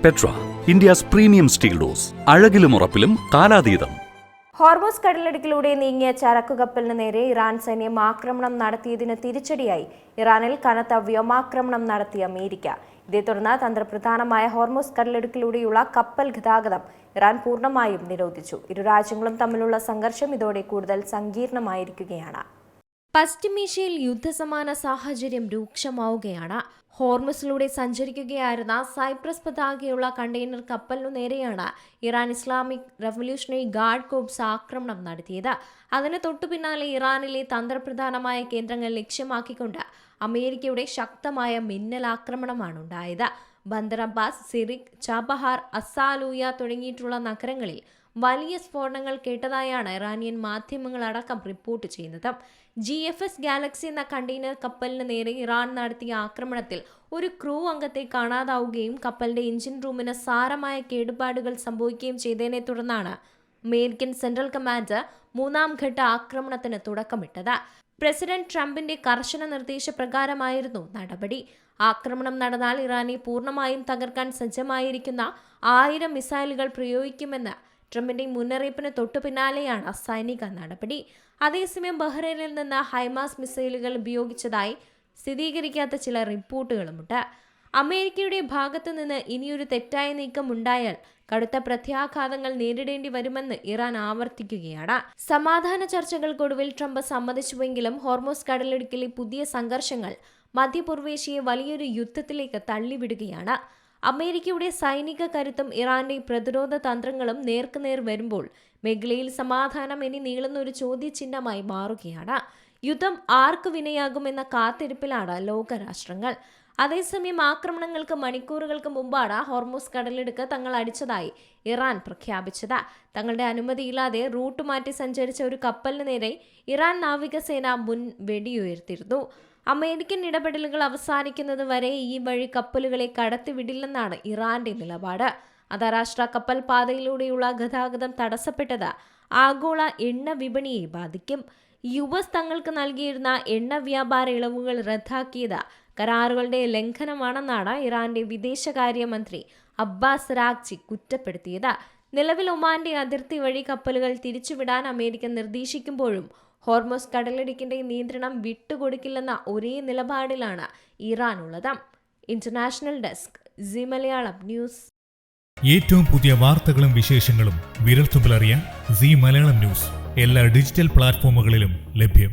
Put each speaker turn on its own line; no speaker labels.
Petra, India's premium steel doors. അഴകിലും ഉറപ്പിലും കാലാതീതം.
ഹോർമൂസ് കടലിടുക്കിലൂടെ നീങ്ങിയ ചരക്കു കപ്പലിന് നേരെ ഇറാൻ സൈന്യം ആക്രമണം നടത്തിയതിന് തിരിച്ചടിയായി ഇറാനിൽ കനത്ത വ്യോമാക്രമണം നടത്തിയ അമേരിക്ക. ഇതേ തുടർന്ന് തന്ത്രപ്രധാനമായ ഹോർമൂസ് കടലിടുക്കിലൂടെയുള്ള കപ്പൽ ഗതാഗതം ഇറാൻ പൂർണ്ണമായും നിരോധിച്ചു. ഇരു രാജ്യങ്ങളും തമ്മിലുള്ള സംഘർഷം ഇതോടെ കൂടുതൽ സങ്കീർണമായിരിക്കുകയാണ്. പശ്ചിമേഷ്യയിൽ യുദ്ധസമാന സാഹചര്യം രൂക്ഷമാവുകയാണ്. ഹോർമസിലൂടെ സഞ്ചരിക്കുകയായിരുന്ന സൈപ്രസ് പതാകയുള്ള കണ്ടെയ്നർ കപ്പലിനു നേരെയാണ് Iran Islamic revolutionary guard corps ആക്രമണം നടത്തിയത്. അതിന് തൊട്ടുപിന്നാലെ ഇറാനിലെ തന്ത്രപ്രധാനമായ കേന്ദ്രങ്ങൾ ലക്ഷ്യമാക്കിക്കൊണ്ട് അമേരിക്കയുടെ ശക്തമായ മിന്നലാക്രമണമാണ് ഉണ്ടായത്. ബന്ദർ അബ്ബാസ്, സിറിക്, ചാബഹാർ, അസാലൂയ തുടങ്ങിയിട്ടുള്ള നഗരങ്ങളിൽ വലിയ സ്ഫോടനങ്ങൾ കേട്ടതായാണ് ഇറാനിയൻ മാധ്യമങ്ങൾ അടക്കം റിപ്പോർട്ട് ചെയ്യുന്നത്. GFS ഗാലക്സി എന്ന കണ്ടെയ്നർ കപ്പലിന് നേരെ ഇറാൻ നടത്തിയ ആക്രമണത്തിൽ ഒരു ക്രൂ അംഗത്തെ കാണാതാവുകയും കപ്പലിന്റെ എഞ്ചിൻ റൂമിന് സാരമായ കേടുപാടുകൾ സംഭവിക്കുകയും ചെയ്തതിനെ തുടർന്നാണ് അമേരിക്കൻ സെൻട്രൽ കമാൻഡ് മൂന്നാം ഘട്ട ആക്രമണത്തിന് തുടക്കമിട്ടത്. പ്രസിഡന്റ് ട്രംപിന്റെ കർശന നിർദ്ദേശപ്രകാരമായിരുന്നു നടപടി. ആക്രമണം നടന്നാൽ ഇറാനെ പൂർണ്ണമായും തകർക്കാൻ സജ്ജമായിരിക്കുന്ന 1000 മിസൈലുകൾ പ്രയോഗിക്കുമെന്ന് ട്രംപിന്റെ മുന്നറിയിപ്പിന് തൊട്ടു പിന്നാലെയാണ് സൈനിക നടപടി. അതേസമയം ബഹ്റൈനിൽ നിന്ന് ഹൈമാസ് മിസൈലുകൾ ഉപയോഗിച്ചതായി സ്ഥിരീകരിക്കാത്ത ചില റിപ്പോർട്ടുകളുമുണ്ട്. അമേരിക്കയുടെ ഭാഗത്തു നിന്ന് ഇനിയൊരു തെറ്റായ നീക്കം ഉണ്ടായാൽ കടുത്ത പ്രത്യാഘാതങ്ങൾ നേരിടേണ്ടി വരുമെന്ന് ഇറാൻ ആവർത്തിക്കുകയാണ്. സമാധാന ചർച്ചകൾക്കൊടുവിൽ ട്രംപ് സമ്മതിച്ചുവെങ്കിലും ഹോർമൂസ് കടലിടുക്കിലെ പുതിയ സംഘർഷങ്ങൾ മധ്യപൂർവേഷ്യയെ വലിയൊരു യുദ്ധത്തിലേക്ക് തള്ളിവിടുകയാണ്. അമേരിക്കയുടെ സൈനിക കരുത്തും ഇറാന്റെ പ്രതിരോധ തന്ത്രങ്ങളും നേർക്കുനേർ വരുമ്പോൾ മേഖലയിൽ സമാധാനം ഇനി നീളുന്ന ഒരു ചോദ്യചിഹ്നമായി മാറുകയാണ്. യുദ്ധം ആർക്ക് വിനയാകുമെന്ന കാത്തിരിപ്പിലാണ് ലോകരാഷ്ട്രങ്ങൾ. അതേസമയം ആക്രമണങ്ങൾക്ക് മണിക്കൂറുകൾക്ക് മുമ്പാണ് ഹോർമൂസ് കടലിടുക്ക് തങ്ങൾ അടിച്ചതായി ഇറാൻ പ്രഖ്യാപിച്ചത്. തങ്ങളുടെ അനുമതിയില്ലാതെ റൂട്ട് മാറ്റി സഞ്ചരിച്ച ഒരു കപ്പലിന് നേരെ ഇറാൻ നാവികസേന മുൻ വെടിയുയർത്തിയിരുന്നു. അമേരിക്കൻ ഇടപെടലുകൾ അവസാനിക്കുന്നത് വരെ ഈ വഴി കപ്പലുകളെ കടത്തിവിടില്ലെന്നാണ് ഇറാന്റെ നിലപാട്. അന്താരാഷ്ട്ര കപ്പൽ പാതയിലൂടെയുള്ള ഗതാഗതം തടസ്സപ്പെട്ടത് ആഗോള എണ്ണ വിപണിയെ ബാധിക്കും. US തങ്ങൾക്ക് നൽകിയിരുന്ന എണ്ണ വ്യാപാര ഇളവുകൾ റദ്ദാക്കിയത് കരാറുകളുടെ ലംഘനമാണെന്നാണ് ഇറാന്റെ വിദേശകാര്യമന്ത്രി അബ്ബാസ് രാഗ്ചി കുറ്റപ്പെടുത്തിയത്. നിലവിൽ ഒമാന്റെ അതിർത്തി വഴി കപ്പലുകൾ തിരിച്ചുവിടാൻ അമേരിക്ക നിർദ്ദേശിക്കുമ്പോഴും ഹോർമൂസ് കടലിടുക്കിന്റെ നിയന്ത്രണം വിട്ടുകൊടുക്കില്ലെന്ന ഒരേ നിലപാടിലാണ് ഇറാൻ ഉള്ളത്. International desk, Zee Malayalam news.
ഏറ്റവും പുതിയ വാർത്തകളും വിശേഷങ്ങളും വിരൽത്തുമ്പിലറിയാൻ സീ മലയാളം ന്യൂസ് എല്ലാ ഡിജിറ്റൽ പ്ലാറ്റ്ഫോമുകളിലും ലഭ്യം.